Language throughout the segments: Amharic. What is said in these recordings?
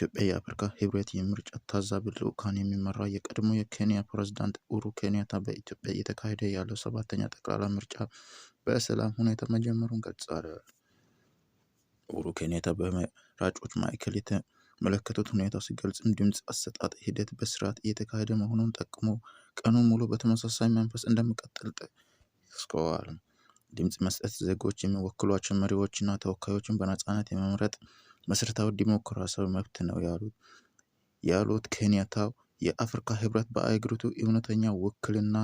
በኢትዮጵያ የአፍሪካ ህብረት የምርጫ ታዛቢ ልዑካን የሚመራ የቀድሞ የኬንያ ፕሬዝዳንት ኡሁሩ ኬንያታ በኢትዮጵያ እየተካሄደ ያለው 7ኛ ጠቅላላ ምርጫ በሰላም ሁኔታ መጀመሩን ገልጸዋል። ኡሁሩ ኬንያታ በመራጮች ማዕከል የተመለከቱት ሁኔታ ሲገልጽም ድምፅ አሰጣጥ ሂደት በስርዓት እየተካሄደ መሆኑን ጠቁሞ ቀኑን ሙሉ በተመሳሳይ መንፈስ እንደሚቀጥል ጠቅሰዋል። ድምፅ መስጠት ዜጎች የሚወክሏቸው መሪዎችና ተወካዮችን በነፃነት የመምረጥ መሰረታዊ ዲሞክራሲያዊ መብት ነው ያሉት ኬንያታ የአፍሪካ ህብረት በአህጉሪቱ እውነተኛ ውክልና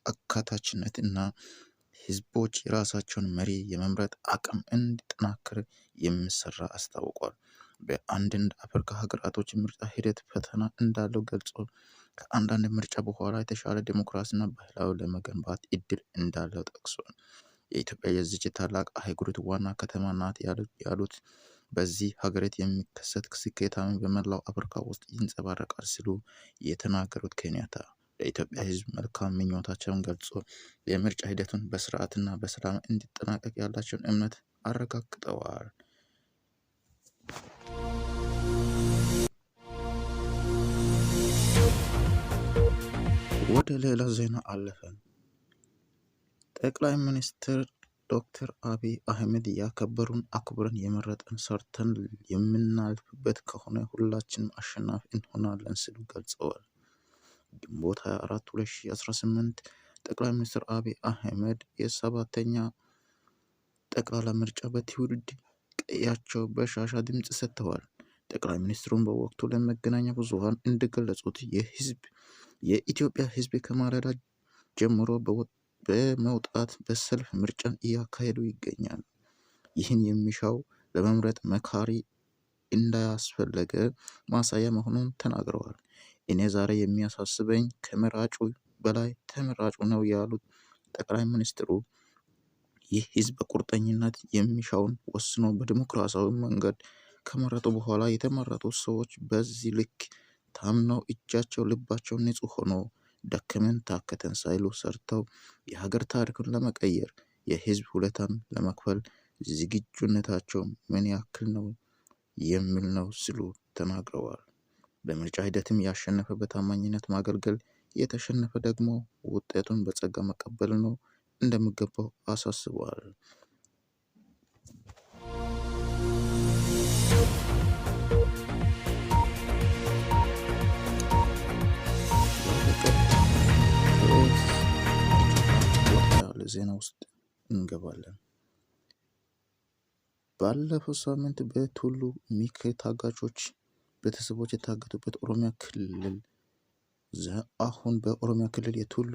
አካታችነት እና ህዝቦች የራሳቸውን መሪ የመምረጥ አቅም እንዲጠናከር የሚሰራ አስታውቋል። በአንዳንድ አፍሪካ ሀገራቶች ምርጫ ሂደት ፈተና እንዳለው ገልጾ ከአንዳንድ ምርጫ በኋላ የተሻለ ዲሞክራሲና ባህላዊ ለመገንባት እድል እንዳለው ጠቅሷል። የኢትዮጵያ የዚች ታላቅ አህጉሪት ዋና ከተማ ናት ያሉት በዚህ ሀገራት የሚከሰት ስኬታዊ በመላው አፍሪካ ውስጥ ይንጸባረቃል ሲሉ የተናገሩት ኬንያታ ለኢትዮጵያ ህዝብ መልካም ምኞታቸውን ገልጾ የምርጫ ሂደቱን በስርዓትና በሰላም እንዲጠናቀቅ ያላቸውን እምነት አረጋግጠዋል። ወደ ሌላ ዜና አለፈን። ጠቅላይ ሚኒስትር ዶክተር አብይ አህመድ ያከበሩን አክብረን የመረጠን ሰርተን የምናልፍበት ከሆነ ሁላችንም አሸናፊ እንሆናለን ሲሉ ገልጸዋል። ግንቦት 24 2018 ጠቅላይ ሚኒስትር አብይ አህመድ የ7ኛ ጠቅላላ ምርጫ በትውልድ ቀያቸው በሻሻ ድምፅ ሰጥተዋል። ጠቅላይ ሚኒስትሩን በወቅቱ ለመገናኛ ብዙሃን እንደገለጹት የኢትዮጵያ ህዝብ ከማለዳ ጀምሮ በመውጣት በሰልፍ ምርጫን እያካሄዱ ይገኛል። ይህን የሚሻው ለመምረጥ መካሪ እንዳያስፈለገ ማሳያ መሆኑን ተናግረዋል። እኔ ዛሬ የሚያሳስበኝ ከመራጩ በላይ ተመራጩ ነው ያሉት ጠቅላይ ሚኒስትሩ ይህ ህዝብ በቁርጠኝነት የሚሻውን ወስኖ በዲሞክራሲያዊ መንገድ ከመረጡ በኋላ የተመረጡት ሰዎች በዚህ ልክ ታምነው እጃቸው ልባቸው ንጹህ ሆኖ ደከመን ታከተን ሳይሉ ሰርተው የሀገር ታሪክን ለመቀየር የህዝብ ውለታን ለመክፈል ዝግጁነታቸው ምን ያክል ነው የሚል ነው ሲሉ ተናግረዋል። በምርጫ ሂደትም ያሸነፈ በታማኝነት ማገልገል፣ የተሸነፈ ደግሞ ውጤቱን በጸጋ መቀበል ነው እንደሚገባው አሳስበዋል። ዜና ውስጥ እንገባለን። ባለፈው ሳምንት በቱሉ ሚክ ታጋቾች ቤተሰቦች የታገቱበት ኦሮሚያ ክልል አሁን በኦሮሚያ ክልል የቱሉ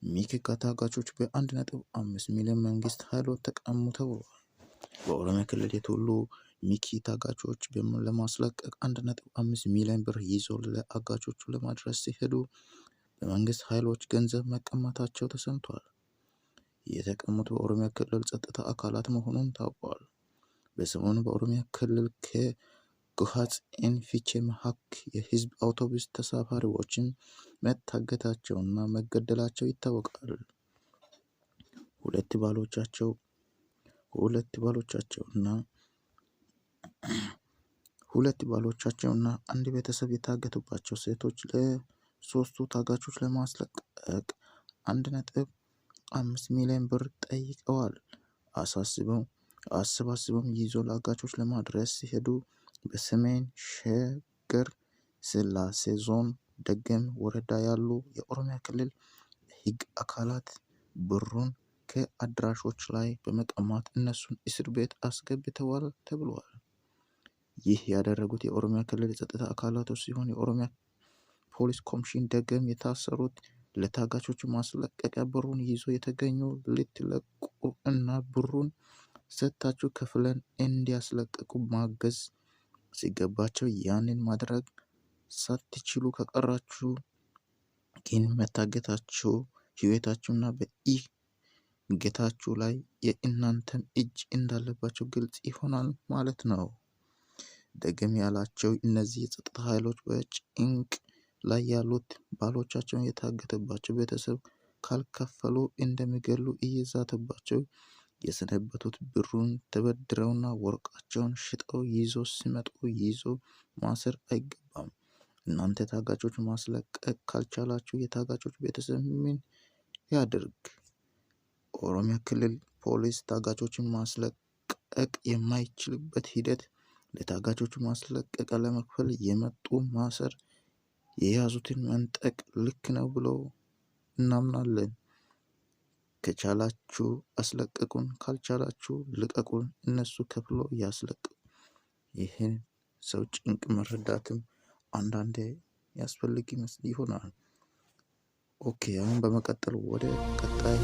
ሚክ ታጋቾች በ1.5 ሚሊዮን መንግስት ኃይሎች ተቀሙ ተብሏል። በኦሮሚያ ክልል የቱሉ ሚክ ታጋቾች ለማስለቀቅ 1.5 ሚሊዮን ብር ይዞ ለአጋቾቹ ለማድረስ ሲሄዱ በመንግስት ኃይሎች ገንዘብ መቀማታቸው ተሰምቷል። የተቀሙት በኦሮሚያ ክልል ጸጥታ አካላት መሆኑን ታውቋል። በሰሞኑ በኦሮሚያ ክልል ከጉሃጽን ፊቼ መሀክ የህዝብ አውቶቡስ ተሳፋሪዎችን መታገታቸውና መገደላቸው ይታወቃል። ሁለት ባሎቻቸውና አንድ ቤተሰብ የታገቱባቸው ሴቶች ለሶስቱ ታጋቾች ለማስለቀቅ 1.5 ሚሊዮን ብር ጠይቀዋል። አሰባስበውም ይዞ ለአጋቾች ለማድረስ ሲሄዱ በሰሜን ሸገር ስላሴ ዞን ደገም ወረዳ ያሉ የኦሮሚያ ክልል ህግ አካላት ብሩን ከአድራሾች ላይ በመቀማት እነሱን እስር ቤት አስገብተዋል ተብሏል። ይህ ያደረጉት የኦሮሚያ ክልል የጸጥታ አካላቶች ሲሆን የኦሮሚያ ፖሊስ ኮሚሽን ደገም የታሰሩት ለታጋቾቹ ማስለቀቂያ ብሩን ይዞ የተገኙ ልትለቁ እና ብሩን ሰጥታችሁ ከፍለን እንዲያስለቅቁ ማገዝ ሲገባቸው ያንን ማድረግ ሳትችሉ ከቀራችሁ ግን መታገታችሁ ህይወታችሁና በእገታችሁ ላይ የእናንተም እጅ እንዳለባቸው ግልጽ ይሆናል ማለት ነው። ደገም ያላቸው እነዚህ የጸጥታ ኃይሎች በጭንቅ ላይ ያሉት ባሎቻቸውን የታገተባቸው ቤተሰብ ካልከፈሉ እንደሚገሉ እየዛተባቸው የሰነበቱት ብሩን ተበድረውና ወርቃቸውን ሽጠው ይዞ ሲመጡ ይዞ ማሰር አይገባም። እናንተ ታጋቾች ማስለቀቅ ካልቻላችሁ የታጋቾች ቤተሰብ ምን ያድርግ? ኦሮሚያ ክልል ፖሊስ ታጋቾችን ማስለቀቅ የማይችልበት ሂደት ለታጋቾቹ ማስለቀቂያ ለመክፈል የመጡ ማሰር፣ የያዙትን መንጠቅ ልክ ነው ብሎ እናምናለን። ከቻላችሁ አስለቅቁን፣ ካልቻላችሁ ልቀቁን፣ እነሱ ከፍሎ ያስለቅቁ። ይህን ሰው ጭንቅ መረዳትም አንዳንዴ ያስፈልግ ይመስል ይሆናል። ኦኬ፣ አሁን በመቀጠል ወደ ቀጣይ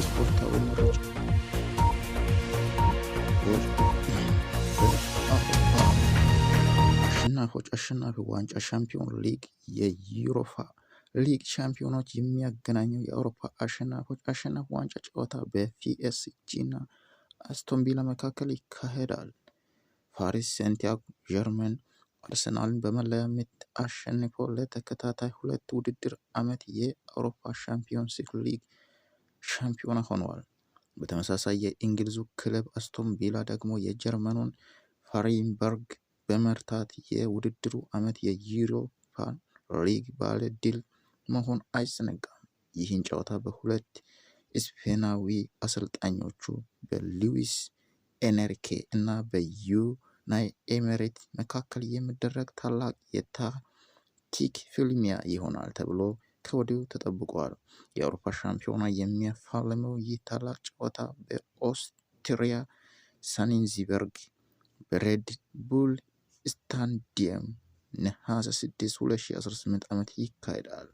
ስፖርታዊ መረጃ አሸናፊ ዋንጫ ሻምፒዮን ሊግ የዩሮፓ ሊግ ሻምፒዮኖች የሚያገናኘው የአውሮፓ አሸናፊ ዋንጫ ጨዋታ በፒኤስጂ እና አስቶን ቪላ መካከል ይካሄዳል። ፓሪስ ሴንት ጀርመን አርሰናልን በመለያ ምት አሸንፎ ለተከታታይ 2 ውድድር ዓመት የአውሮፓ ሻምፒዮንስ ሊግ ሻምፒዮና ሆኗል። በተመሳሳይ የእንግሊዙ ክለብ አስቶን ቪላ ደግሞ የጀርመኑን ፍራይበርግ በመርታት የውድድሩ ዓመት የዩሮፓ ሊግ ባለ ድል መሆን አይዘነጋም። ይህን ጨዋታ በሁለት ስፔናዊ አሰልጣኞቹ በሉዊስ ኤንሪኬ እና በዩናይ ኤሜሪ መካከል የሚደረግ ታላቅ የታክቲክ ፍልሚያ ይሆናል ተብሎ ከወዲሁ ተጠብቋል። የአውሮፓ ሻምፒዮና የሚያፋልመው ይህ ታላቅ ጨዋታ በኦስትሪያ ሳሊዝበርግ በሬድ ቡል ስታዲየም ነሐሴ 6 2018 ዓመት ይካሄዳል።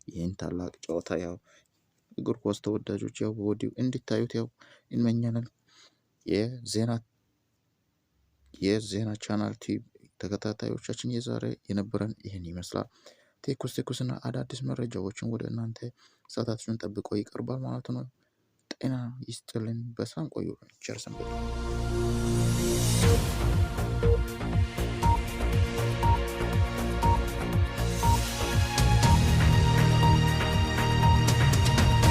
ይህን ታላቅ ጨዋታ ያው እግር ኳስ ተወዳጆች ያው በወዲሁ እንድታዩት ያው እንመኛለን። የዜና ቻናል ቲቪ ተከታታዮቻችን የዛሬ የነበረን ይህን ይመስላል። ትኩስና አዳዲስ መረጃዎችን ወደ እናንተ ሰዓታችሁን ጠብቆ ይቀርባል ማለት ነው። ጤና ይስጥልን። በሰላም ቆዩ። ቸር ሰንብቱ።